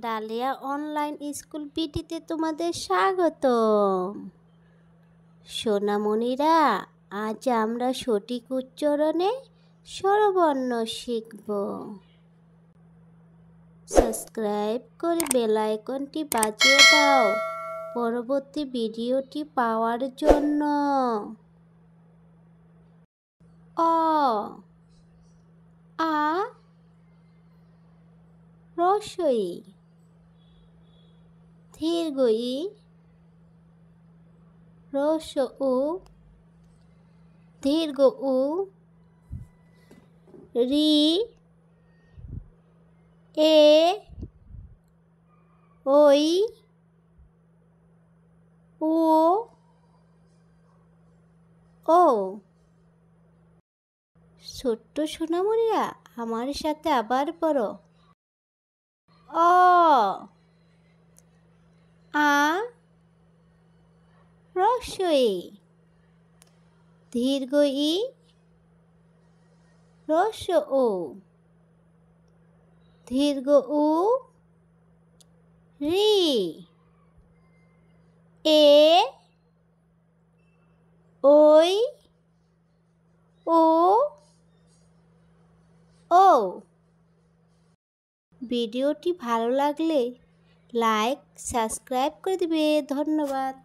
Dahlia online school পিটিতে তোমাদের স্বাগতম। সোনামণিরা, আজ আমরা সঠিক উচ্চারণে স্বরবর্ণ শিখব। সাবস্ক্রাইব করে বেল আইকনটি বাজিয়ে দাও পরবর্তী ভিডিওটি পাওয়ার জন্য। অ আ রস্বই দীর্ঘ ই রস্ব উ দীর্ঘ উ রি এ ওই ও ও। ছোট্ট সোনামণিরা, আমার সাথে আবার পড়ো। অ আ রস্বই দীর্ঘ ই রস্ব ও দীর্ঘ উ রি এ ওই ও ও। ভিডিওটি ভালো লাগলে লাইক সাবস্ক্রাইব করে দিবে। ধন্যবাদ।